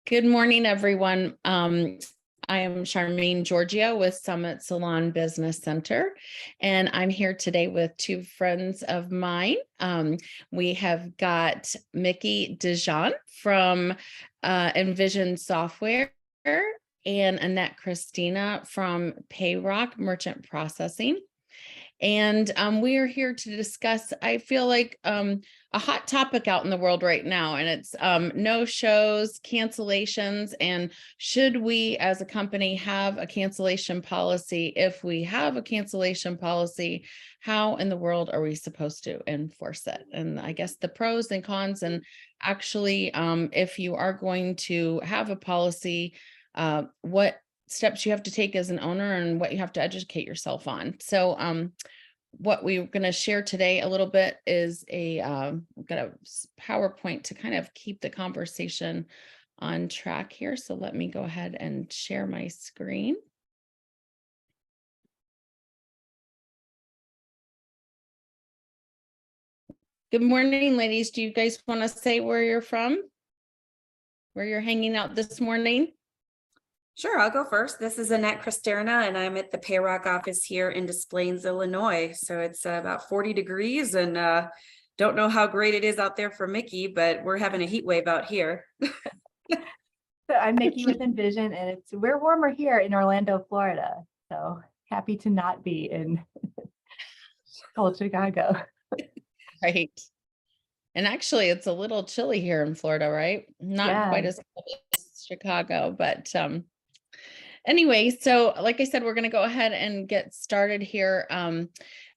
Good morning, everyone. I am Charmaine Giorgio with Summit Salon Business Center, and I'm here today with two friends of mine. We have got Mickey Dijon from Envision Software and Annette Christina from Payrock Merchant Processing. And we are here to discuss, I feel like, a hot topic out in the world right now, and it's no-shows, cancellations, and should we as a company have a cancellation policy? If we have a cancellation policy, how in the world are we supposed to enforce it? And I guess the pros and cons, and actually, if you are going to have a policy, what steps you have to take as an owner and what you have to educate yourself on. So what we're going to share today a little bit is we've got a PowerPoint to kind of keep the conversation on track here. So let me go ahead and share my screen. Good morning, ladies. Do you guys want to say where you're from? Where you're hanging out this morning? Sure, I'll go first. This is Annette Christina, and I'm at the Payrock office here in Des Plaines, Illinois. So it's about 40 degrees, and don't know how great it is out there for Mickey, but we're having a heat wave out here. So I'm Mickey with Envision, and we're warmer here in Orlando, Florida. So happy to not be in cold Chicago. Right. And actually, it's a little chilly here in Florida, right? Not quite as cold as Chicago, but anyway, so like I said, we're going to go ahead and get started here.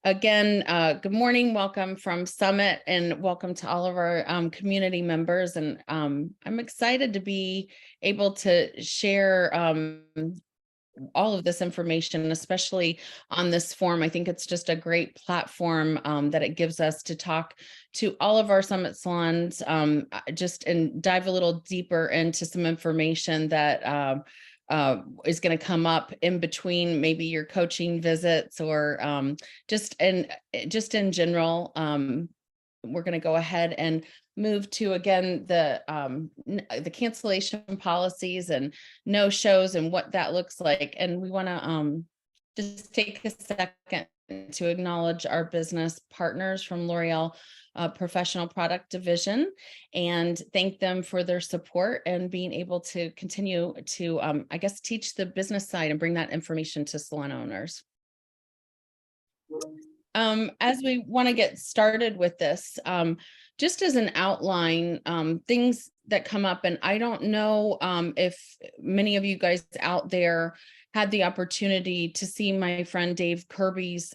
Again, good morning, welcome from Summit, and welcome to all of our community members. And I'm excited to be able to share all of this information, especially on this forum. I think it's just a great platform that it gives us to talk to all of our Summit salons, and dive a little deeper into some information that is going to come up in between maybe your coaching visits or just in general. We're going to go ahead and move to, again, the cancellation policies and no shows and what that looks like. And we want to just take a second to acknowledge our business partners from L'Oreal Professional Product Division and thank them for their support and being able to continue to, I guess, teach the business side and bring that information to salon owners. As we want to get started with this, just as an outline, things that come up, and I don't know if many of you guys out there had the opportunity to see my friend Dave Kirby's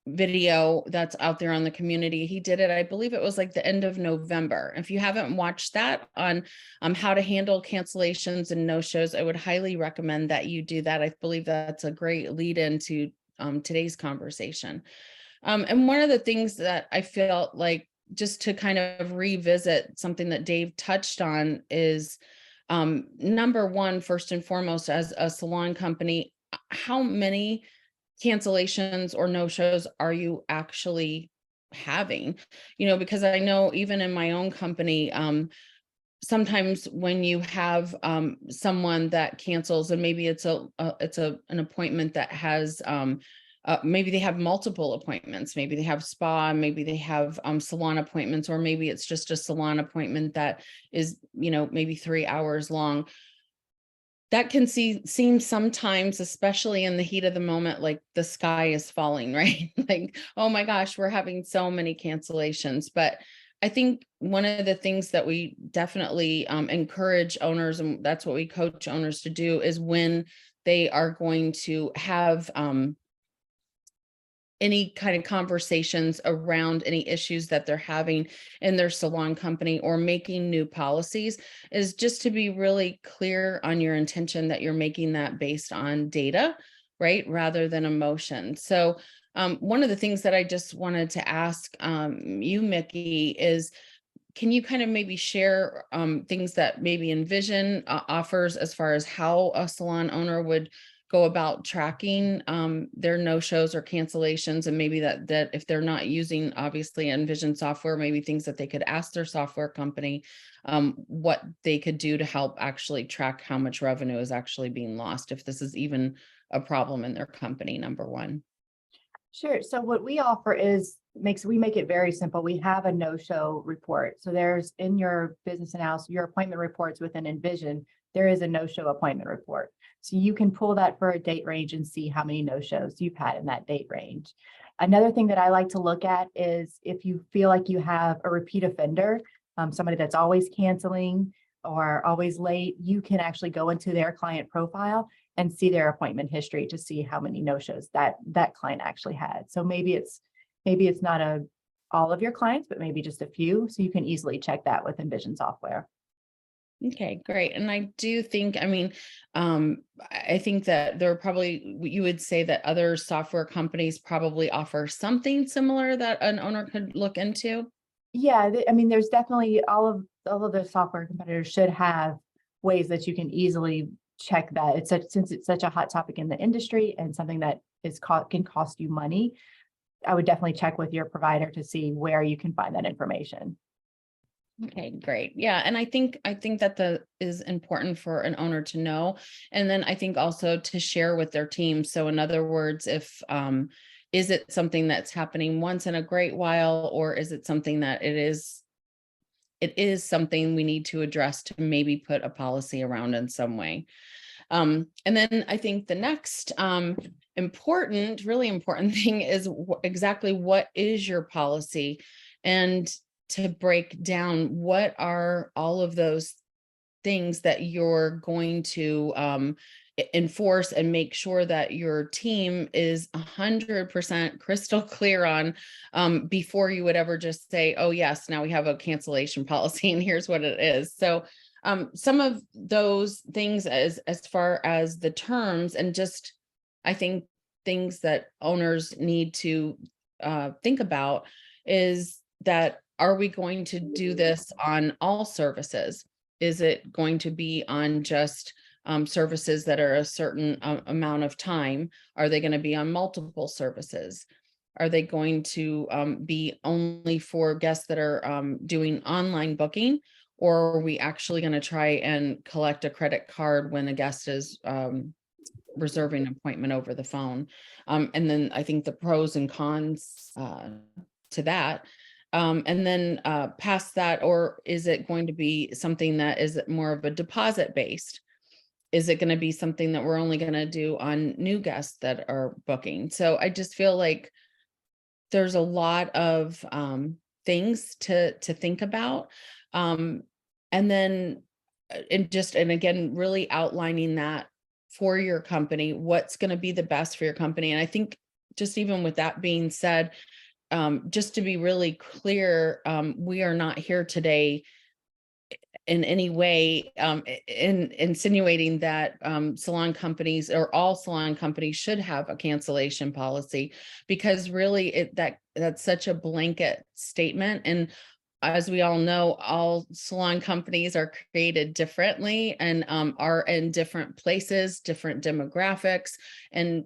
video that's out there on the community. He did it, I believe it was like the end of November. If you haven't watched that on how to handle cancellations and no-shows, I would highly recommend that you do that. I believe that's a great lead into today's conversation. And one of the things that I felt like, just to kind of revisit something that Dave touched on, is number one, first and foremost, as a salon company, how many cancellations or no-shows are you actually having? Because I know even in my own company, sometimes when you have someone that cancels, and maybe it's an appointment that has maybe they have multiple appointments, maybe they have spa, maybe they have salon appointments, or maybe it's just a salon appointment that is maybe 3 hours long. That can seem sometimes, especially in the heat of the moment, like the sky is falling, right? Like, oh my gosh, we're having so many cancellations. But I think one of the things that we definitely encourage owners, and that's what we coach owners to do, is when they are going to have any kind of conversations around any issues that they're having in their salon company or making new policies, is just to be really clear on your intention that you're making that based on data, right? Rather than emotion. So one of the things that I just wanted to ask you, Mickey, is can you kind of maybe share things that maybe Envision offers as far as how a salon owner would go about tracking their no-shows or cancellations, and maybe that if they're not using obviously Envision software, maybe things that they could ask their software company what they could do to help actually track how much revenue is actually being lost, if this is even a problem in their company, number one. Sure. So what we offer is we make it very simple. We have a no-show report. So there's in your business analysis, your appointment reports within Envision, there is a no-show appointment report. So you can pull that for a date range and see how many no-shows you've had in that date range. Another thing that I like to look at is if you feel like you have a repeat offender, somebody that's always canceling or always late, you can actually go into their client profile and see their appointment history to see how many no-shows that client actually had. So maybe it's not all of your clients, but maybe just a few. So you can easily check that with Envision software. Okay, great. And I do think, I mean, I think that there are probably, you would say that other software companies probably offer something similar that an owner could look into. Yeah, I mean, there's definitely all of the software competitors should have ways that you can easily check that. Since it's such a hot topic in the industry and something that can cost you money, I would definitely check with your provider to see where you can find that information. Okay, great. Yeah. And I think that is important for an owner to know. And then I think also to share with their team. So in other words, if is it something that's happening once in a great while, or is it something that it is something we need to address to maybe put a policy around in some way. And then I think the next really important thing is exactly what is your policy, and to break down what are all of those things that you're going to enforce, and make sure that your team is 100% crystal clear on before you would ever just say, oh yes, now we have a cancellation policy and here's what it is. So some of those things as far as the terms, and just I think things that owners need to think about is that, are we going to do this on all services? Is it going to be on just services that are a certain amount of time? Are they going to be on multiple services? Are they going to be only for guests that are doing online booking? Or are we actually going to try and collect a credit card when a guest is reserving an appointment over the phone? And then I think the pros and cons to that. And then past that, or is it going to be something that is more of a deposit based? Is it going to be something that we're only going to do on new guests that are booking? So I just feel like there's a lot of things to think about. And then, and again, really outlining that for your company, what's going to be the best for your company. And I think just even with that being said, just to be really clear, we are not here today in any way insinuating that salon companies or all salon companies should have a cancellation policy, because really that's such a blanket statement. And as we all know, all salon companies are created differently and are in different places, different demographics. And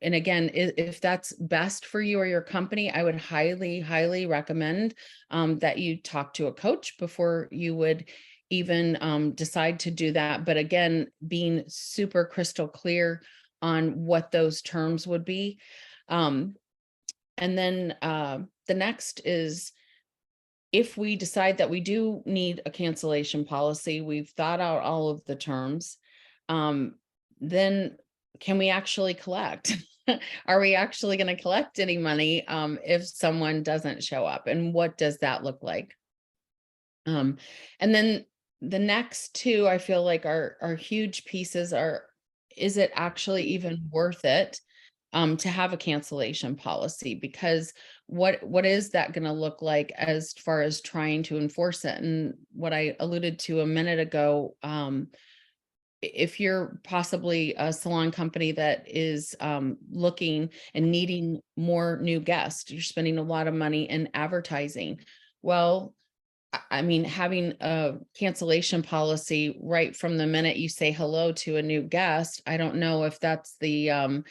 again, if that's best for you or your company, I would highly, highly recommend that you talk to a coach before you would even decide to do that. But again, being super crystal clear on what those terms would be. And then the next is, if we decide that we do need a cancellation policy, we've thought out all of the terms, then can we actually collect? Are we actually going to collect any money if someone doesn't show up? And what does that look like? And then the next two, I feel like are huge pieces are, is it actually even worth it to have a cancellation policy? Because what is that going to look like as far as trying to enforce it? And what I alluded to a minute ago, if you're possibly a salon company that is looking and needing more new guests, you're spending a lot of money in advertising. Well, I mean, having a cancellation policy right from the minute you say hello to a new guest, I don't know if that's the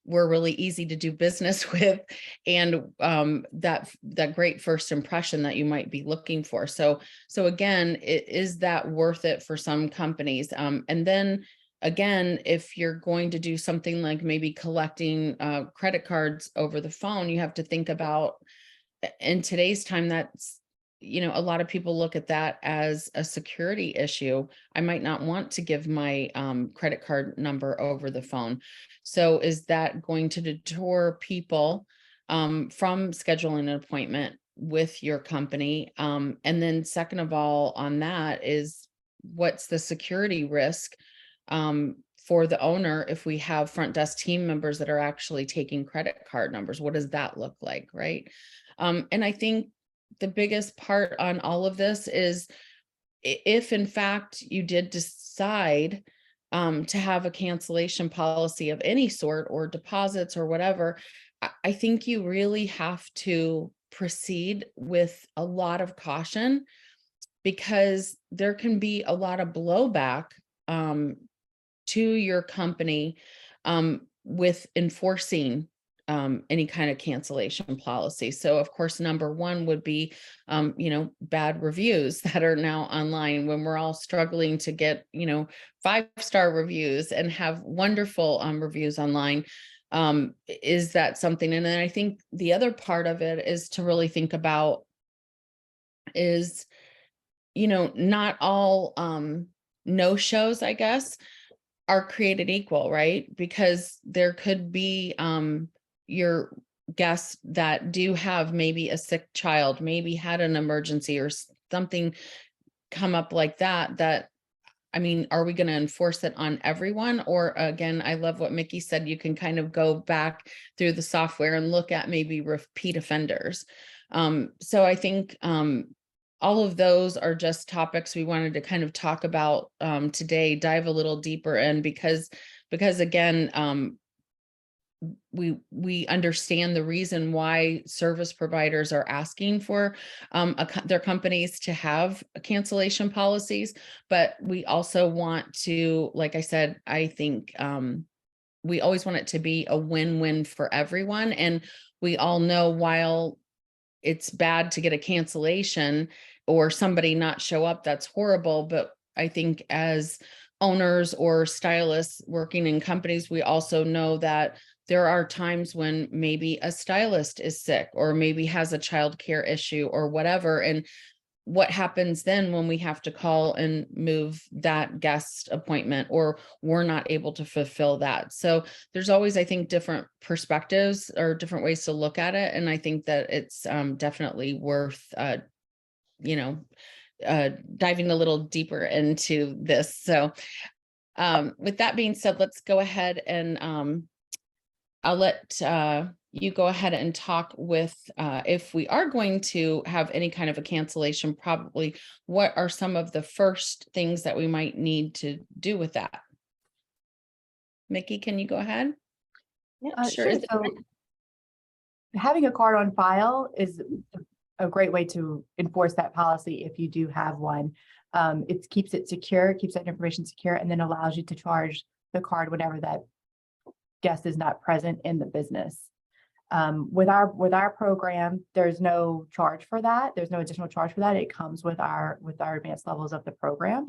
we're really easy to do business with, and that great first impression that you might be looking for. So again, is that worth it for some companies? And then again, if you're going to do something like maybe collecting credit cards over the phone, you have to think about, in today's time, that's, a lot of people look at that as a security issue. I might not want to give my credit card number over the phone. So is that going to deter people from scheduling an appointment with your company? And then second of all, on that is, what's the security risk for the owner if we have front desk team members that are actually taking credit card numbers? What does that look like, right? And I think the biggest part on all of this is, if in fact you did decide to have a cancellation policy of any sort, or deposits or whatever, I think you really have to proceed with a lot of caution, because there can be a lot of blowback to your company with enforcing any kind of cancellation policy. So of course, number one would be, bad reviews that are now online, when we're all struggling to get, 5-star reviews and have wonderful reviews online. Is that something? And then I think the other part of it is to really think about is, not all no shows, I guess, are created equal, right? Because there could be your guests that do have maybe a sick child, maybe had an emergency or something come up like that, I mean, are we going to enforce it on everyone? Or again, I love what Mickey said, you can kind of go back through the software and look at maybe repeat offenders. So I think all of those are just topics we wanted to kind of talk about today, dive a little deeper in, because again, we understand the reason why service providers are asking for their companies to have cancellation policies, but we also want to, like I said, I think we always want it to be a win-win for everyone. And we all know, while it's bad to get a cancellation or somebody not show up, that's horrible. But I think as owners or stylists working in companies, we also know that there are times when maybe a stylist is sick, or maybe has a child care issue or whatever. And what happens then when we have to call and move that guest appointment, or we're not able to fulfill that? So there's always, I think, different perspectives or different ways to look at it. And I think that it's definitely worth, diving a little deeper into this. So with that being said, let's go ahead and I'll let you go ahead and talk with, if we are going to have any kind of a cancellation, probably what are some of the first things that we might need to do with that? Mickey, can you go ahead? Yeah, sure. Sure. So having a card on file is a great way to enforce that policy if you do have one. It keeps it secure, keeps that information secure, and then allows you to charge the card whenever that guest is not present in the business. With our program, there's no charge for that. There's no additional charge for that. It comes with our advanced levels of the program.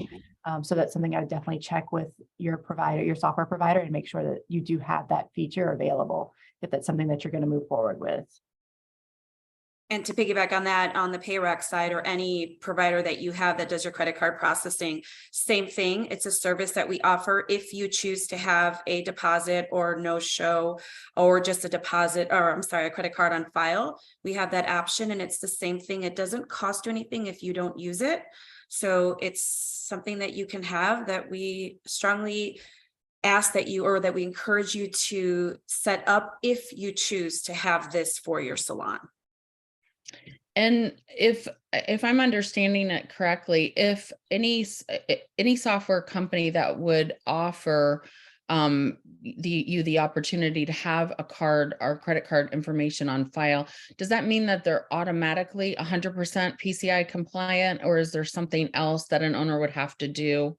So that's something I would definitely check with your provider, your software provider, and make sure that you do have that feature available if that's something that you're going to move forward with. And to piggyback on that, on the PayRack side, or any provider that you have that does your credit card processing, same thing. It's a service that we offer if you choose to have a deposit or no show, or just a deposit, or I'm sorry, a credit card on file. We have that option, and it's the same thing. It doesn't cost you anything if you don't use it. So it's something that you can have, that we strongly ask that you, or that we encourage you to set up if you choose to have this for your salon. And if I'm understanding it correctly, if any software company that would offer the opportunity to have a card or credit card information on file, does that mean that they're automatically 100% PCI compliant, or is there something else that an owner would have to do?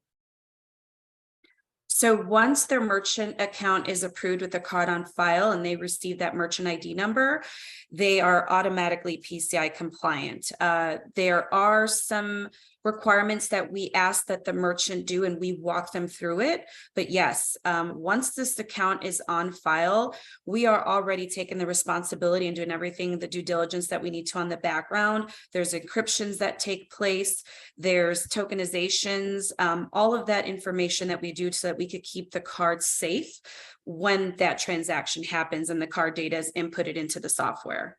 So once their merchant account is approved with a card on file and they receive that merchant ID number, they are automatically PCI compliant. There are some requirements that we ask that the merchant do, and we walk them through it. But yes, once this account is on file, we are already taking the responsibility and doing everything, the due diligence that we need to on the background. There's encryptions that take place. There's tokenizations, all of that information that we do so that we could keep the card safe when that transaction happens and the card data is inputted into the software.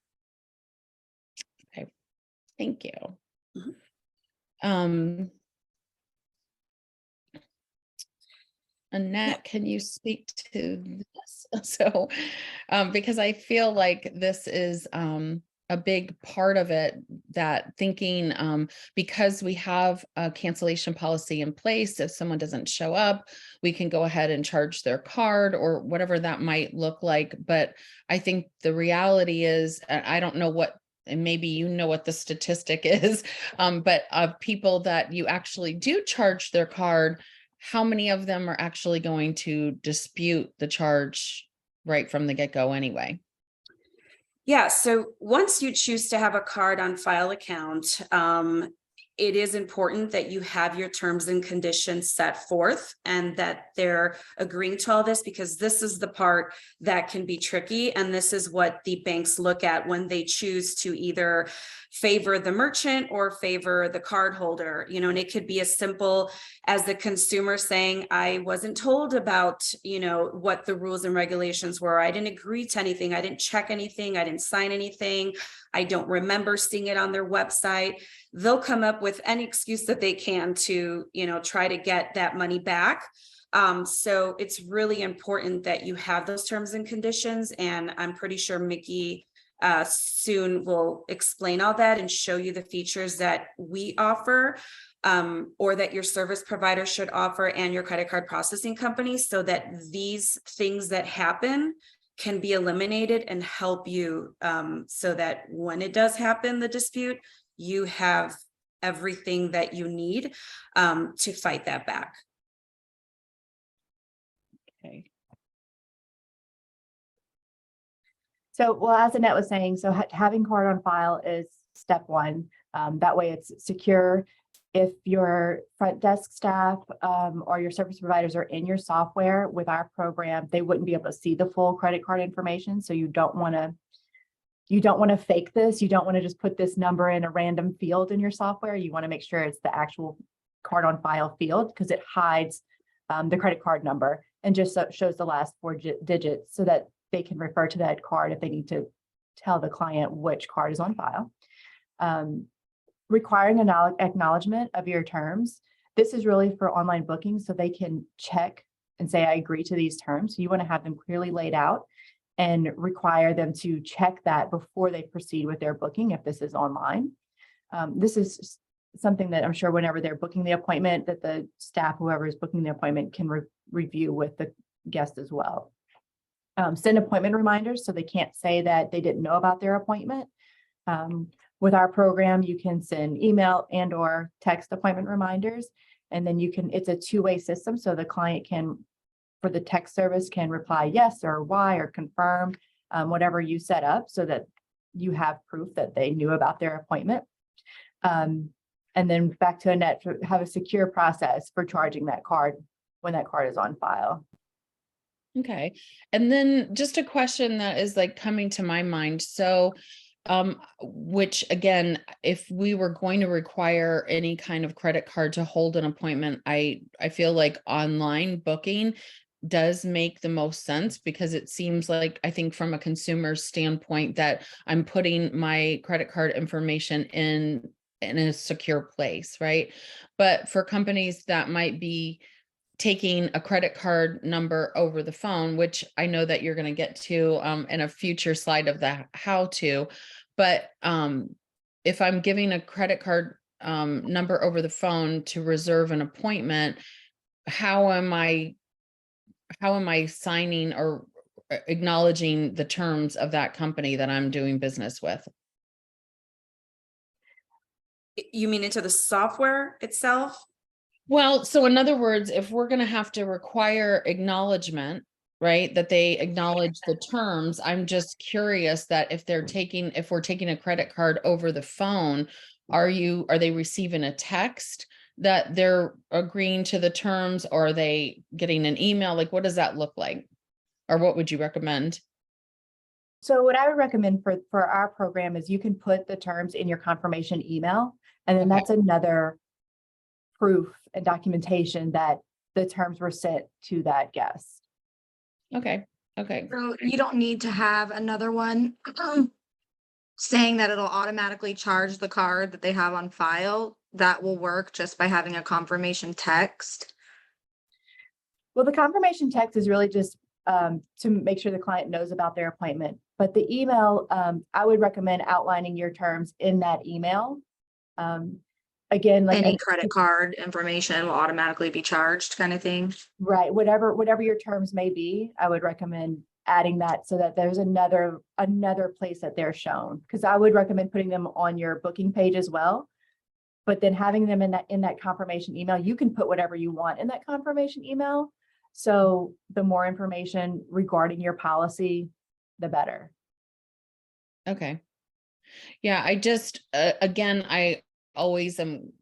Okay, thank you. Mhm. Annette, can you speak to this? So, because I feel like this is a big part of it, that thinking, because we have a cancellation policy in place, if someone doesn't show up, we can go ahead and charge their card or whatever that might look like. But I think the reality is, I don't know what, and maybe you know what the statistic is, but of people that you actually do charge their card, how many of them are actually going to dispute the charge right from the get-go anyway? Yeah, so once you choose to have a card on file account, it is important that you have your terms and conditions set forth and that they're agreeing to all this, because this is the part that can be tricky. And this is what the banks look at when they choose to either favor the merchant or favor the card holder, you know, and it could be as simple as the consumer saying, I wasn't told about, you know, what the rules and regulations were. I didn't agree to anything. I didn't check anything. I didn't sign anything. I don't remember seeing it on their website. They'll come up with any excuse that they can to, you know, try to get that money back. So it's really important that you have those terms and conditions. And I'm pretty sure Mickey soon will explain all that and show you the features that we offer, or that your service provider should offer and your credit card processing company, so that these things that happen can be eliminated and help you, so that when it does happen, the dispute, you have everything that you need to fight that back. Okay. So, well, as Annette was saying, so having card on file is step one. That way it's secure. If your front desk staff or your service providers are in your software with our program, they wouldn't be able to see the full credit card information. So you don't want to fake this. You don't want to just put this number in a random field in your software. You want to make sure it's the actual card on file field, because it hides the credit card number and just shows the last four digits, so that they can refer to that card if they need to tell the client which card is on file. Requiring an acknowledgement of your terms. This is really for online bookings, so they can check and say, I agree to these terms. So you want to have them clearly laid out and require them to check that before they proceed with their booking if this is online. This is something that I'm sure whenever they're booking the appointment, that the staff, whoever is booking the appointment, can review with the guest as well. Send appointment reminders, so they can't say that they didn't know about their appointment. With our program, you can send email and or text appointment reminders, and then it's a two-way system. So the client can, for the text service, can reply yes or Y or confirm, whatever you set up, so that you have proof that they knew about their appointment. And then back to Annette, to have a secure process for charging that card when that card is on file. Okay. And then just a question that is like coming to my mind. So, which again, if we were going to require any kind of credit card to hold an appointment, I feel like online booking does make the most sense, because it seems like, I think from a consumer standpoint, that I'm putting my credit card information in a secure place, right? But for companies that might be taking a credit card number over the phone, which I know that you're going to get to in a future slide of the how to, but if I'm giving a credit card number over the phone to reserve an appointment, how am I am I signing or acknowledging the terms of that company that I'm doing business with? You mean into the software itself? Well, so in other words, if we're going to have to require acknowledgement, right, that they acknowledge the terms, I'm just curious that if we're taking a credit card over the phone, are they receiving a text that they're agreeing to the terms, or are they getting an email? Like, what does that look like? Or what would you recommend? So what I would recommend for our program is you can put the terms in your confirmation email, and then Okay. that's another proof and documentation that the terms were sent to that guest. Okay. So you don't need to have another one saying that it'll automatically charge the card that they have on file. That will work just by having a confirmation text. Well, the confirmation text is really just to make sure the client knows about their appointment. But the email, I would recommend outlining your terms in that email. Again, like Any credit card information will automatically be charged, kind of thing. right, whatever your terms may be, I would recommend adding that so that there's another place that they're shown. Because I would recommend putting them on your booking page as well. But then having them in that confirmation email, you can put whatever you want in that confirmation email. So the more information regarding your policy, the better. Okay. Yeah, I just, again, I always am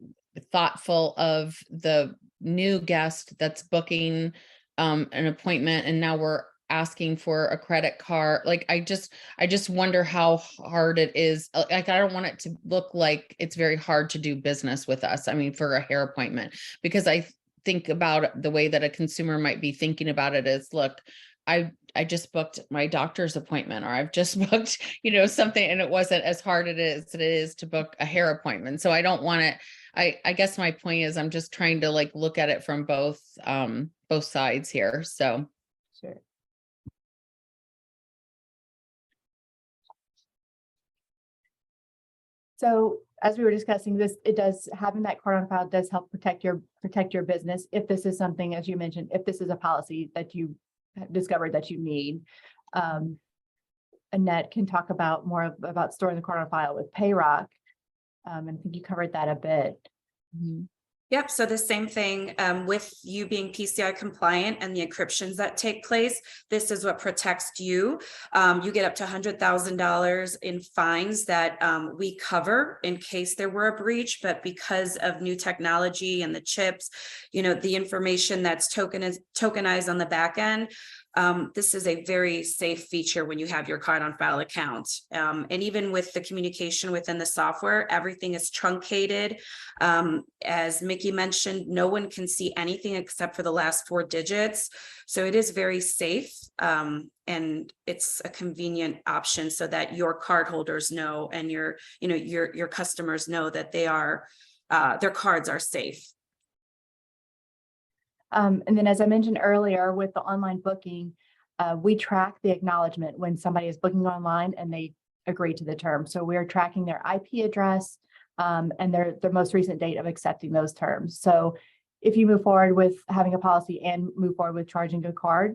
thoughtful of the new guest that's booking an appointment, and now we're asking for a credit card. Like, I just wonder how hard it is. Like, I don't want it to look like it's very hard to do business with us. I mean, for a hair appointment, because I think about the way that a consumer might be thinking about it is, look, I just booked my doctor's appointment, or I've just booked, something, and it wasn't as hard it is to book a hair appointment. So I don't want it. I guess my point is I'm just trying to like look at it from both sides here. So. Sure. So as we were discussing this, having that card on file does help protect your business. If this is something, as you mentioned, if this is a policy that you have discovered that you need, Annette can talk about more about storing the card on file with Payrock. And I think you covered that a bit. Mm-hmm. Yep. So the same thing with you being PCI compliant and the encryptions that take place. This is what protects you. You get up to $100,000 in fines that we cover in case there were a breach. But because of new technology and the chips, the information that's tokenized on the back end, this is a very safe feature when you have your card on file account. And even with the communication within the software, everything is truncated. As Mickey mentioned, no one can see anything except for the last 4 digits. So it is very safe. And it's a convenient option so that your cardholders know and your customers know that their cards are safe. And then, as I mentioned earlier, with the online booking, we track the acknowledgement when somebody is booking online and they agree to the terms. So we're tracking their IP address and their most recent date of accepting those terms. So if you move forward with having a policy and move forward with charging a card,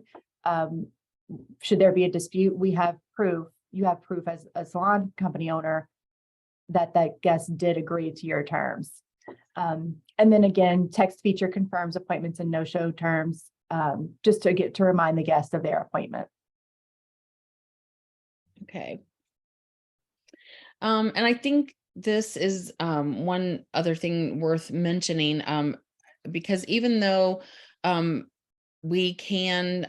should there be a dispute, we have proof. You have proof as a salon company owner that guest did agree to your terms. And then again, text feature confirms appointments and no-show terms, just to remind the guest of their appointment. Okay. And I think this is one other thing worth mentioning, because even though we can,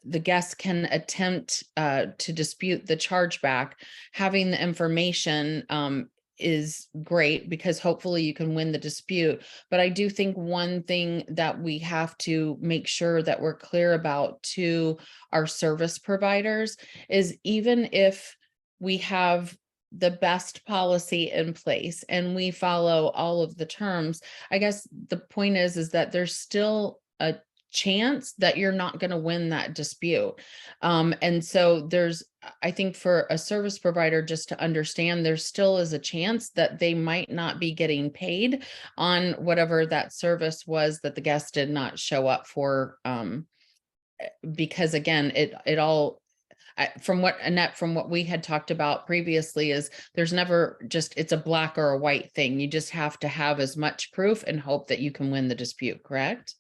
the guest can attempt to dispute the chargeback, having the information is great, because hopefully you can win the dispute. But I do think one thing that we have to make sure that we're clear about to our service providers is, even if we have the best policy in place and we follow all of the terms, I guess the point is that there's still a chance that you're not going to win that dispute. And so I think for a service provider just to understand, there still is a chance that they might not be getting paid on whatever that service was that the guest did not show up for because again, it all, from what Annette, from what we had talked about previously, is there's never just, it's a black or a white thing. You just have to have as much proof and hope that you can win the dispute, correct?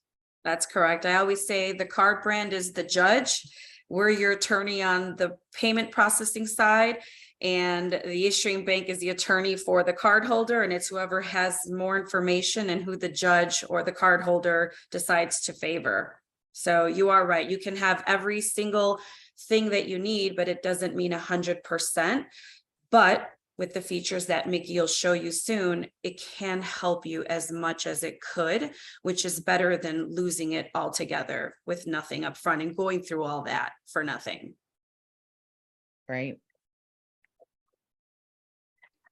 That's correct. I always say the card brand is the judge. We're your attorney on the payment processing side, and the issuing bank is the attorney for the card holder, and it's whoever has more information and who the judge or the card holder decides to favor. So you are right. You can have every single thing that you need, but it doesn't mean 100%. But with the features that Mickey will show you soon, it can help you as much as it could, which is better than losing it altogether with nothing up front and going through all that for nothing. Right.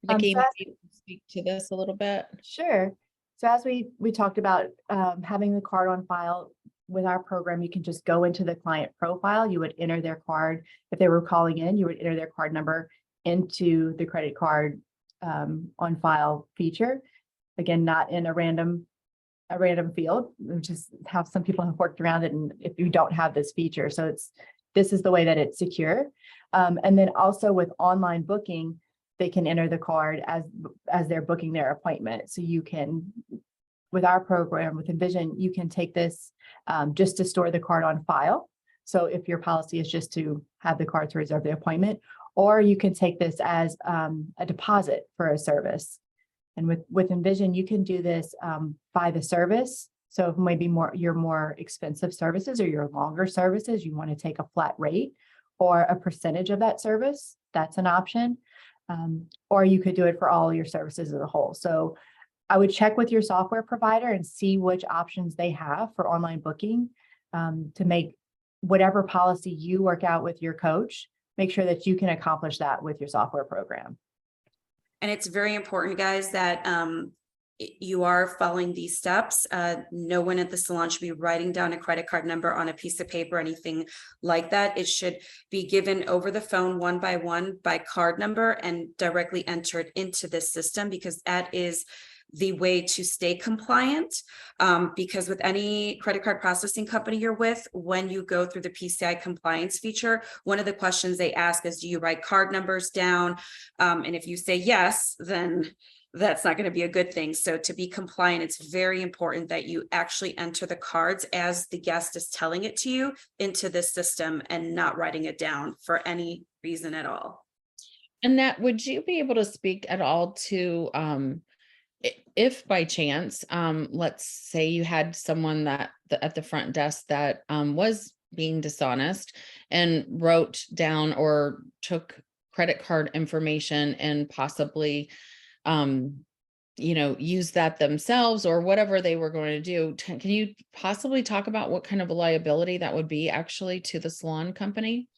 So Nikki, as- can you speak to this a little bit? Sure. So as we talked about having the card on file with our program, you can just go into the client profile. You would enter their card. If they were calling in, you would enter their card number into the credit card on file feature. Again, not in a random field, which is how some people have worked around it. And if you don't have this feature, so this is the way that it's secure. And then also with online booking, they can enter the card as they're booking their appointment. So you can, with our program, with Envision, you can take this just to store the card on file. So if your policy is just to have the card to reserve the appointment, or you can take this as a deposit for a service. And with Envision, you can do this by the service. So if maybe your more expensive services or your longer services, you want to take a flat rate or a percentage of that service, that's an option. Or you could do it for all your services as a whole. So I would check with your software provider and see which options they have for online booking to make whatever policy you work out with your coach, make sure that you can accomplish that with your software program. And it's very important, guys, that you are following these steps. No one at the salon should be writing down a credit card number on a piece of paper, anything like that. It should be given over the phone one by one by card number and directly entered into this system, because that is the way to stay compliant. Because with any credit card processing company you're with, when you go through the PCI compliance feature, one of the questions they ask is, do you write card numbers down? And if you say yes, then that's not going to be a good thing. So to be compliant, it's very important that you actually enter the cards as the guest is telling it to you into this system and not writing it down for any reason at all. Annette, would you be able to speak at all to if by chance, let's say you had someone that at the front desk that was being dishonest and wrote down or took credit card information and possibly use that themselves or whatever they were going to do. Can you possibly talk about what kind of a liability that would be actually to the salon company?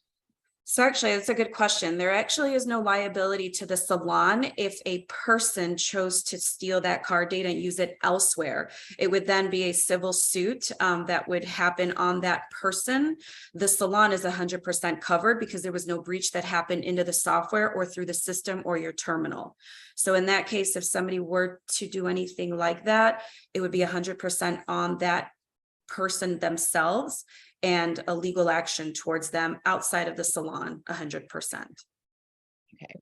So actually, that's a good question. There actually is no liability to the salon if a person chose to steal that card data and use it elsewhere. It would then be a civil suit that would happen on that person. The salon is 100% covered because there was no breach that happened into the software or through the system or your terminal. So in that case, if somebody were to do anything like that, it would be 100% on that person themselves and a legal action towards them outside of the salon, 100%. Okay.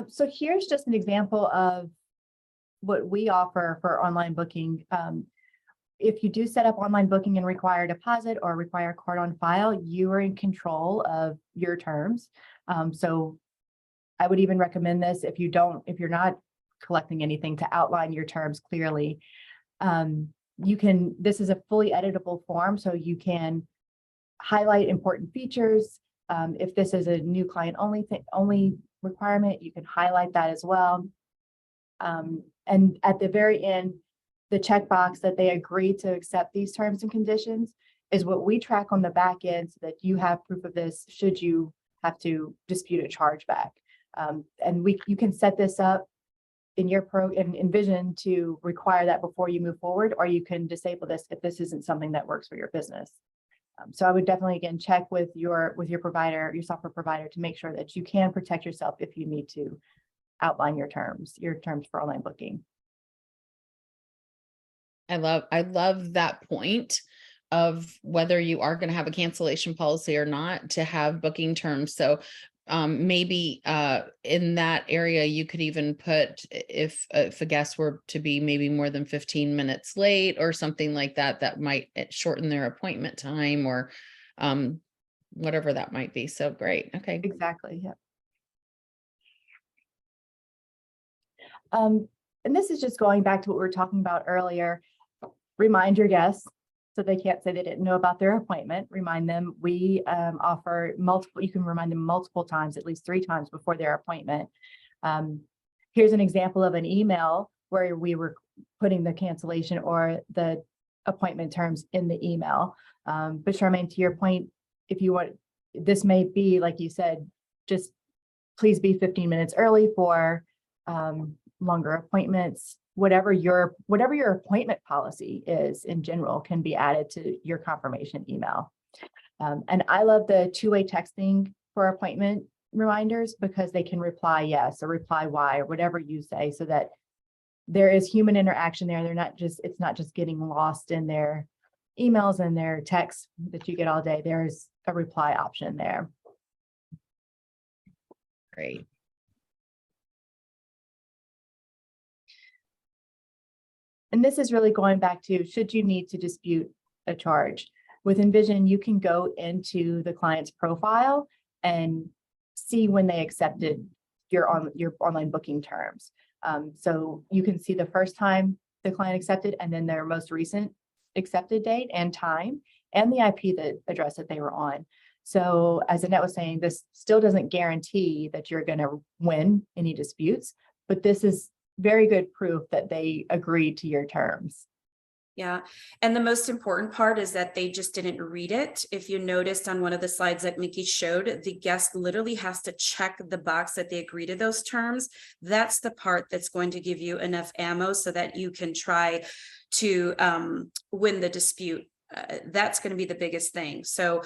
So here's just an example of what we offer for online booking. If you do set up online booking and require a deposit or require a card on file, you are in control of your terms. So I would even recommend this if you're not collecting anything, to outline your terms clearly. This is a fully editable form, so you can highlight important features. If this is a new client only requirement, you can highlight that as well. And at the very end, the checkbox that they agree to accept these terms and conditions is what we track on the back end, so that you have proof of this should you have to dispute a chargeback. And you can set this up in your in Envision to require that before you move forward, or you can disable this if this isn't something that works for your business. So I would definitely, again, check with your provider, your software provider, to make sure that you can protect yourself if you need to outline your terms for online booking. I love that point of whether you are going to have a cancellation policy or not to have booking terms. So maybe in that area, you could even put if a guest were to be maybe more than 15 minutes late or something like that, that might shorten their appointment time or whatever that might be. So great. Okay. Exactly. Yeah. And this is just going back to what we were talking about earlier. Remind your guests so they can't say they didn't know about their appointment. Remind them we offer multiple, you can remind them multiple times, at least 3 times before their appointment. Here's an example of an email where we were putting the cancellation or the appointment terms in the email. But Charmaine, to your point, if you want, this may be, like you said, just please be 15 minutes early for longer appointments. Whatever your appointment policy is in general can be added to your confirmation email. And I love the 2-way texting for appointment reminders because they can reply yes or reply Y or whatever you say, so that there is human interaction there. It's not just getting lost in their emails and their texts that you get all day. There's a reply option there. Great. And this is really going back to, should you need to dispute a charge? With Envision, you can go into the client's profile and see when they accepted your online booking terms. So you can see the first time the client accepted and then their most recent accepted date and time and the IP address that they were on. So as Annette was saying, this still doesn't guarantee that you're going to win any disputes, but this is very good proof that they agreed to your terms. Yeah. And the most important part is that they just didn't read it. If you noticed on one of the slides that Mickey showed, the guest literally has to check the box that they agree to those terms. That's the part that's going to give you enough ammo so that you can try to win the dispute. That's going to be the biggest thing. So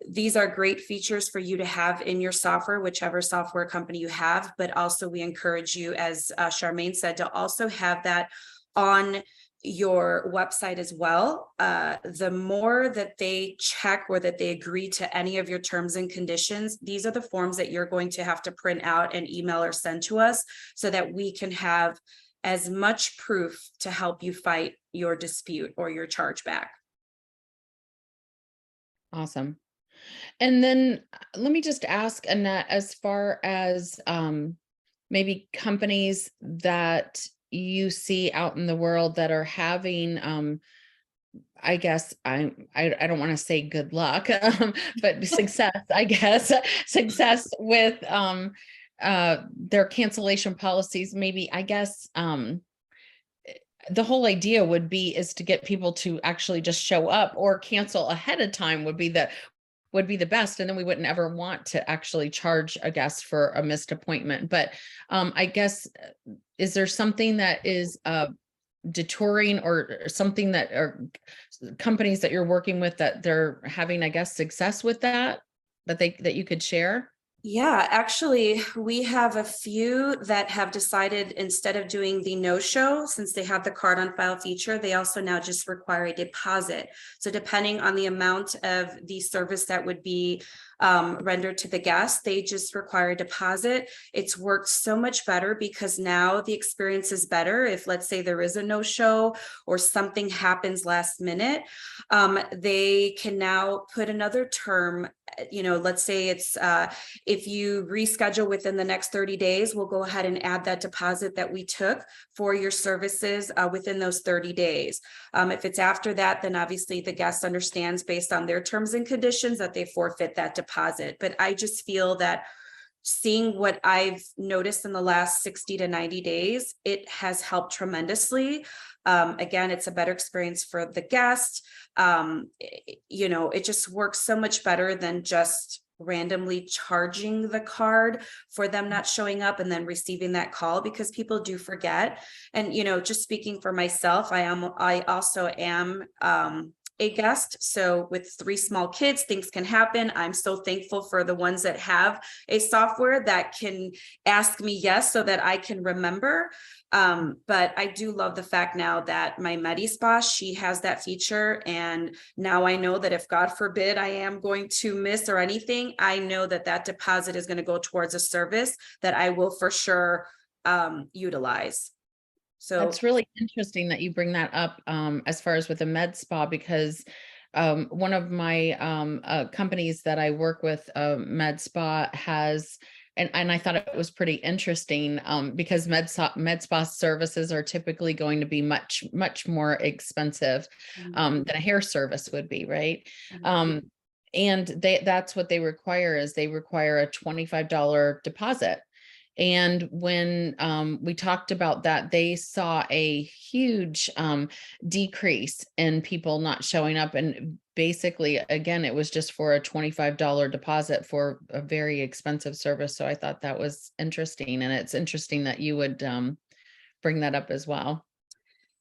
these are great features for you to have in your software, whichever software company you have. But also we encourage you, as Charmaine said, to also have that on your website as well. The more that they check or that they agree to any of your terms and conditions, these are the forms that you're going to have to print out and email or send to us so that we can have as much proof to help you fight your dispute or your chargeback. Awesome. And then let me just ask Annette, as far as maybe companies that you see out in the world that are having, I guess I don't want to say good luck, but success, I guess, success with their cancellation policies. Maybe, I guess, the whole idea is to get people to actually just show up or cancel ahead of time would be the best. And then we wouldn't ever want to actually charge a guest for a missed appointment. But I guess, is there something that is detouring or something that are companies that you're working with that they're having, I guess, success with that you could share? Yeah, actually, we have a few that have decided instead of doing the no-show, since they have the card on file feature, they also now just require a deposit. So depending on the amount of the service that would be rendered to the guest, they just require a deposit. It's worked so much better because now the experience is better. If, let's say, there is a no-show or something happens last minute, they can now put another term. Let's say it's if you reschedule within the next 30 days, we'll go ahead and add that deposit that we took for your services within those 30 days. If it's after that, then obviously the guest understands based on their terms and conditions that they forfeit that deposit. But I just feel that seeing what I've noticed in the last 60 to 90 days, it has helped tremendously. Again, it's a better experience for the guest. It just works so much better than just randomly charging the card for them not showing up and then receiving that call, because people do forget. And, just speaking for myself, I also am a guest. So with 3 small kids, things can happen. I'm so thankful for the ones that have a software that can ask me yes so that I can remember. But I do love the fact now that my MediSpa, she has that feature. And now I know that if God forbid I am going to miss or anything, I know that that deposit is going to go towards a service that I will for sure utilize. So That's really interesting that you bring that up as far as with a med spa, because one of my companies that I work with, med spa, has, and I thought it was pretty interesting because med spa services are typically going to be much more expensive than a hair service would be, right? And that's what they require, is they require a $25 deposit. And when we talked about that, they saw a huge decrease in people not showing up. And basically, again, it was just for a $25 deposit for a very expensive service. So I thought that was interesting. And it's interesting that you would bring that up as well.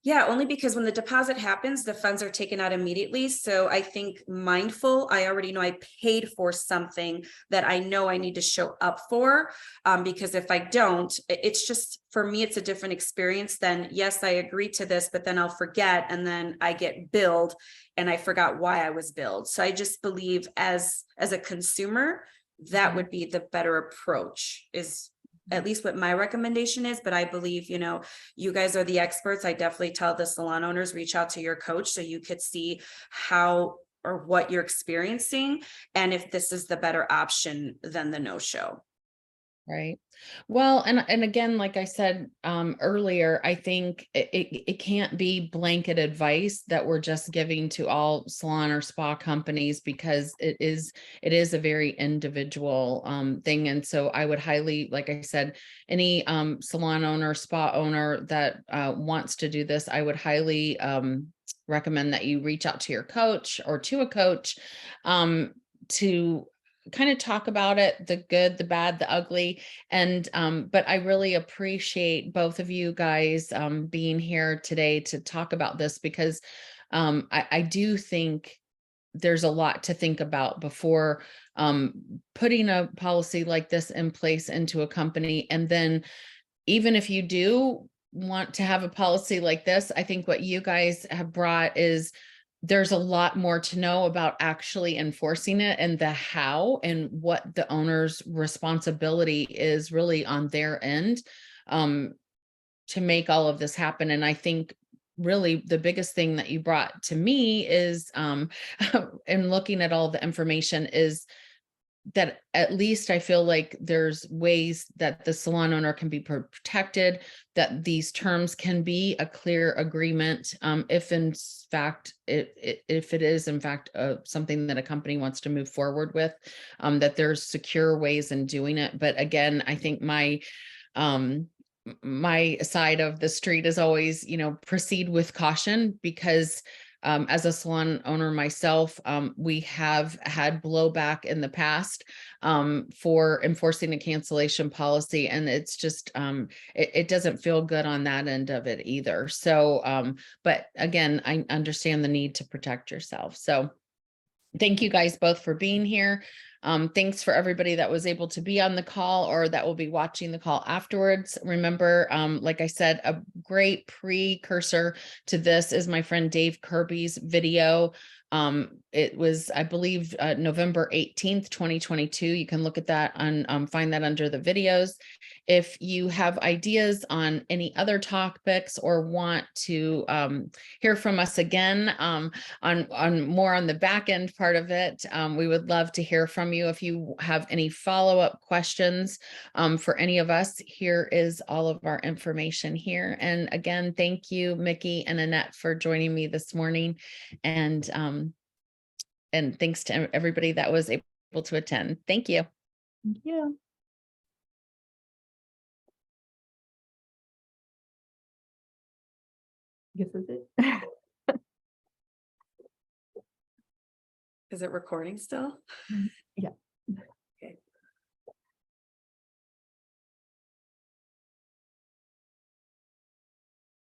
Yeah, only because when the deposit happens, the funds are taken out immediately. So I think mindful, I already know I paid for something that I know I need to show up for. Because if I don't, it's just, for me, it's a different experience than, yes, I agreed to this, but then I'll forget. And then I get billed and I forgot why I was billed. So I just believe as a consumer, that would be the better approach, is at least what my recommendation is. But I believe, you guys are the experts. I definitely tell the salon owners, reach out to your coach so you could see how or what you're experiencing, and if this is the better option than the no-show. Right. Well, and again, like I said earlier, I think it can't be blanket advice that we're just giving to all salon or spa companies, because it is a very individual thing. And so I would highly, like I said, any salon owner, spa owner that wants to do this, I would highly recommend that you reach out to your coach or to a coach to kind of talk about it, the good, the bad, the ugly. And but I really appreciate both of you guys being here today to talk about this, because I do think there's a lot to think about before putting a policy like this in place into a company. And then even if you do want to have a policy like this, I think what you guys have brought is, there's a lot more to know about actually enforcing it, and the how, and what the owner's responsibility is really on their end to make all of this happen. And I think really the biggest thing that you brought to me is in looking at all the information, is that at least I feel like there's ways that the salon owner can be protected, that these terms can be a clear agreement. If in fact, if it is in fact something that a company wants to move forward with, that there's secure ways in doing it. But again, I think my side of the street is always, proceed with caution, because as a salon owner myself, we have had blowback in the past for enforcing a cancellation policy. And it's just, it doesn't feel good on that end of it either. So, but again, I understand the need to protect yourself. So thank you guys both for being here. Thanks for everybody that was able to be on the call or that will be watching the call afterwards. Remember, like I said, a great precursor to this is my friend Dave Kirby's video. It was, I believe, November 18th, 2022. You can look at that and find that under the videos. If you have ideas on any other topics or want to hear from us again on more on the back end part of it, we would love to hear from you. If you have any follow-up questions for any of us, here is all of our information here. And again, thank you, Mickey and Annette, for joining me this morning. And thanks to everybody that was able to attend. Thank you. Thank you. I guess that's it. Is it recording still? Yeah.